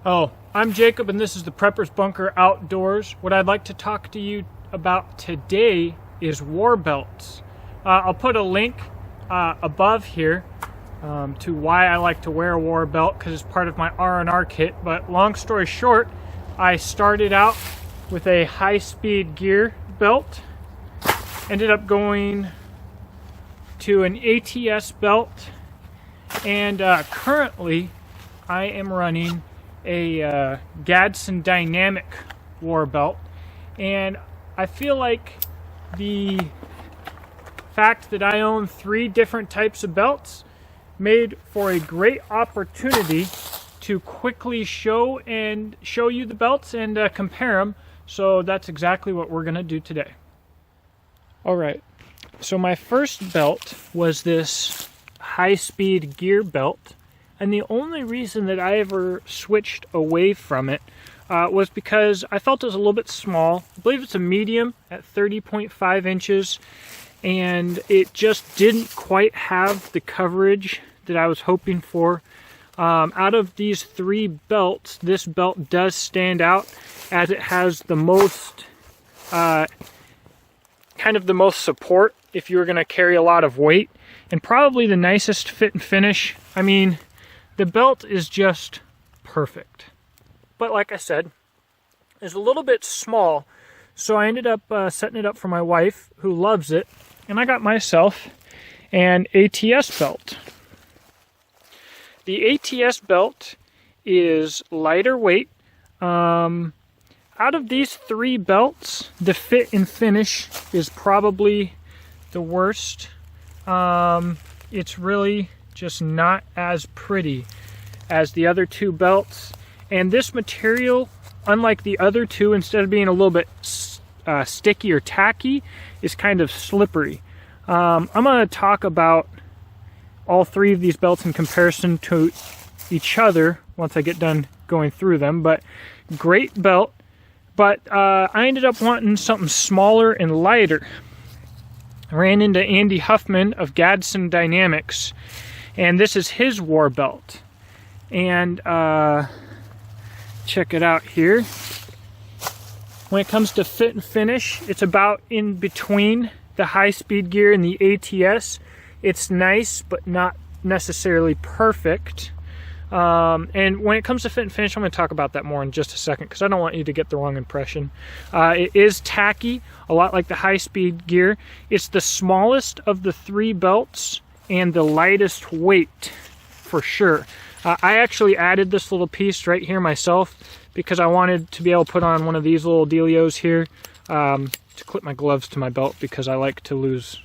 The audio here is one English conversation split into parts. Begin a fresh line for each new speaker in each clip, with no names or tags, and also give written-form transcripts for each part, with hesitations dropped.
Oh, I'm Jacob and this is the Prepper's Bunker Outdoors. What I'd like to talk to you about today is Warbelts. I'll put a link above here to why I like to wear a Warbelt, because it's part of my R&R kit. But long story short, I started out with a HighSpeedGear belt, ended up going to an ATS belt, and currently I am running a Gadsden dynamic Warbelt, and I feel like the fact that I own 3 different types of belts made for a great opportunity to quickly show you the belts and compare them. So that's exactly what we're going to do today. Alright, so my first belt was this HighSpeedGear belt. And the only reason that I ever switched away from it was because I felt it was a little bit small. I believe it's a medium at 30.5 inches. And it just didn't quite have the coverage that I was hoping for. Out of these 3 belts, this belt does stand out as it has the most, kind of the most support if you were going to carry a lot of weight. And probably the nicest fit and finish. I mean, the belt is just perfect. But like I said, it's a little bit small, so I ended up setting it up for my wife, who loves it, and I got myself an ATS belt. The ATS belt is lighter weight. Out of these 3 belts, the fit and finish is probably the worst. It's really just not as pretty as the other 2 belts, and this material, unlike the other 2, instead of being a little bit sticky or tacky, is kind of slippery. I'm going to talk about all 3 of these belts in comparison to each other once I get done going through them. But great belt, but I ended up wanting something smaller and lighter. I ran into Andy Huffman of Gadsden Dynamics, and this is his Warbelt. And check it out here. When it comes to fit and finish, it's about in between the HighSpeedGear and the ATS. It's nice, but not necessarily perfect. And when it comes to fit and finish, I'm going to talk about that more in just a second, because I don't want you to get the wrong impression. It is tacky, a lot like the HighSpeedGear. It's the smallest of the 3 belts and the lightest weight for sure. I actually added this little piece right here myself because I wanted to be able to put on one of these little dealios here to clip my gloves to my belt, because I like to lose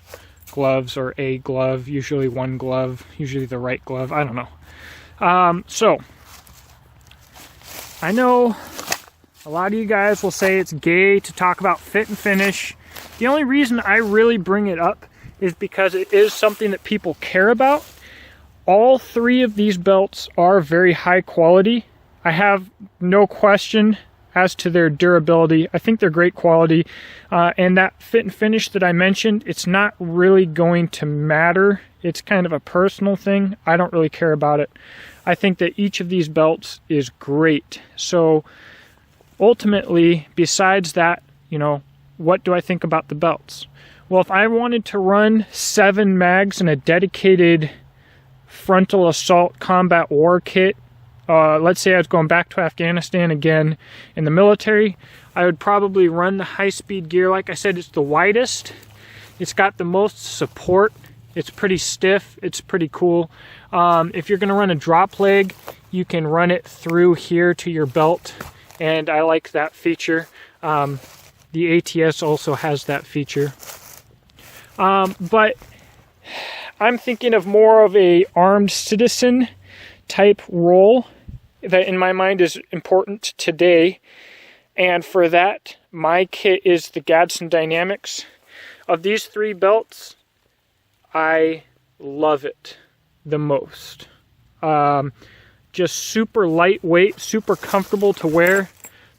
gloves, or a glove, usually one glove, usually the right glove, I don't know. So I know a lot of you guys will say it's gay to talk about fit and finish. The only reason I really bring it up is because it is something that people care about. All 3 of these belts are very high quality. I have no question as to their durability. I think they're great quality. And that fit and finish that I mentioned, it's not really going to matter. It's kind of a personal thing. I don't really care about it. I think that each of these belts is great. So ultimately, besides that, you know, what do I think about the belts? Well, if I wanted to run 7 mags in a dedicated frontal assault combat war kit, let's say I was going back to Afghanistan again in the military, I would probably run the HighSpeedGear. Like I said, it's the widest, it's got the most support, it's pretty stiff, it's pretty cool. If you're going to run a drop leg, you can run it through here to your belt, and I like that feature. The ATS also has that feature. But I'm thinking of more of a armed citizen type role that in my mind is important today. And for that, my kit is the Gadsden Dynamics. Of these 3 belts, I love it the most. Just super lightweight, super comfortable to wear.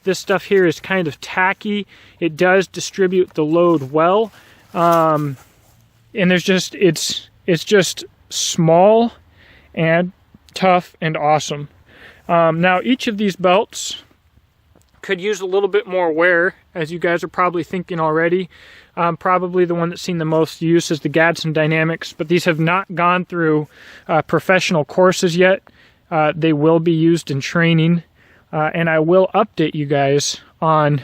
This stuff here is kind of tacky. It does distribute the load well. And there's just, it's just small and tough and awesome. Now, each of these belts could use a little bit more wear, as you guys are probably thinking already. Probably the one that's seen the most use is the Gadsden Dynamics, but these have not gone through professional courses yet. They will be used in training, and I will update you guys on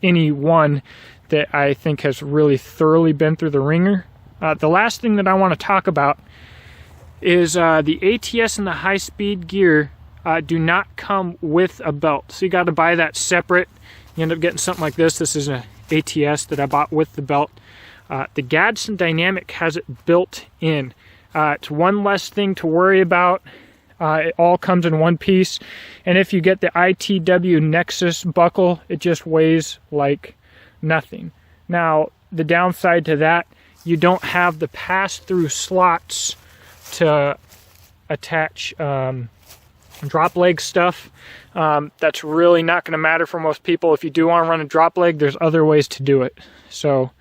any one that I think has really thoroughly been through the ringer. The last thing that I want to talk about is the ATS and the HighSpeedGear do not come with a belt. So you got to buy that separate. You end up getting something like this. This is an ATS that I bought with the belt. The Gadsden Dynamic has it built in. It's one less thing to worry about. It all comes in one piece. And if you get the ITW Nexus buckle, it just weighs like nothing. Now, the downside to that, you don't have the pass-through slots to attach drop leg stuff. That's really not going to matter for most people. If you do want to run a drop leg, there's other ways to do it. So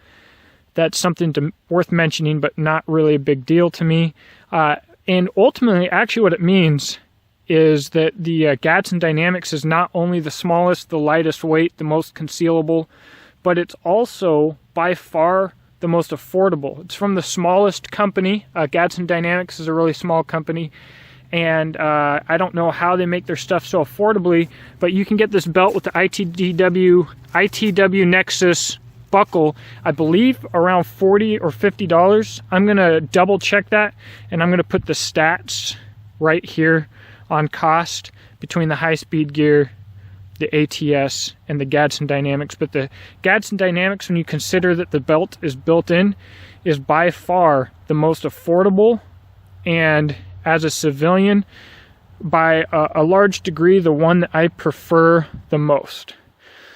that's something worth mentioning, but not really a big deal to me. And ultimately, actually what it means is that the Gadsden Dynamics is not only the smallest, the lightest weight, the most concealable, but it's also by far the most affordable. It's from the smallest company. Gadsden Dynamics is a really small company, and I don't know how they make their stuff so affordably, but you can get this belt with the ITW Nexus buckle, I believe around $40 or $50. I'm gonna double check that, and I'm gonna put the stats right here on cost between the HighSpeedGear, the ATS, and the Gadsden Dynamics. But the Gadsden Dynamics, when you consider that the belt is built in, is by far the most affordable, and as a civilian, by a large degree, the one that I prefer the most.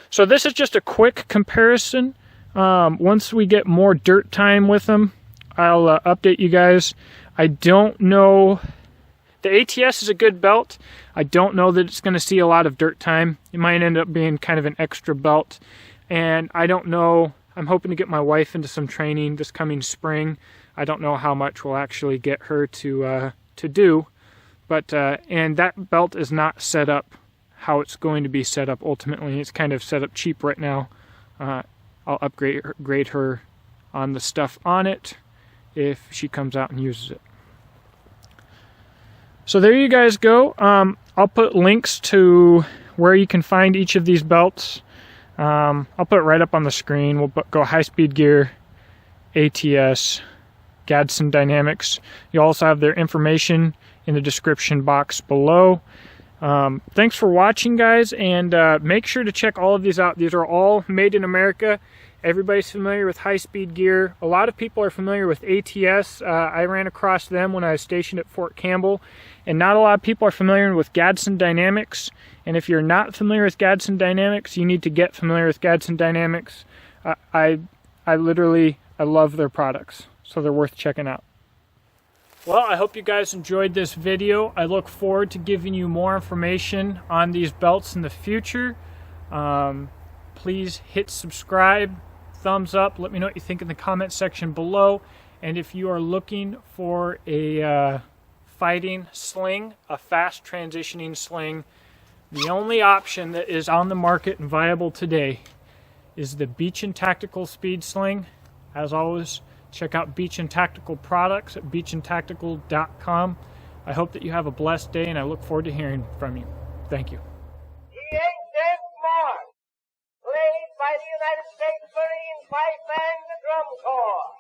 So this is just a quick comparison. Once we get more dirt time with them, I'll update you guys. I don't know. The ATS is a good belt. I don't know that it's going to see a lot of dirt time. It might end up being kind of an extra belt. And I don't know. I'm hoping to get my wife into some training this coming spring. I don't know how much we'll actually get her to do. But and that belt is not set up how it's going to be set up ultimately. It's kind of set up cheap right now. I'll upgrade her on the stuff on it if she comes out and uses it. So there you guys go. I'll put links to where you can find each of these belts. I'll put it right up on the screen. We'll go HighSpeedGear, ATS, Gadsden Dynamics. You also have their information in the description box below. Thanks for watching, guys, and make sure to check all of these out. These are all made in America. Everybody's familiar with HighSpeedGear. A lot of people are familiar with ATS. I ran across them when I was stationed at Fort Campbell, and not a lot of people are familiar with Gadsden Dynamics. And if you're not familiar with Gadsden Dynamics, you need to get familiar with Gadsden Dynamics. I love their products, so they're worth checking out. Well, I hope you guys enjoyed this video. I look forward to giving you more information on these belts in the future. Please hit subscribe, thumbs up, let me know what you think in the comment section below. And if you are looking for a fighting sling, a fast transitioning sling, the only option that is on the market and viable today is the Beach and Tactical Speed Sling. As always, check out Beach and Tactical products at beachandtactical.com. I hope that you have a blessed day, and I look forward to hearing from you. Thank you.
He ain't dead smart. Played by the United States Marine Pipe and the Drum Corps.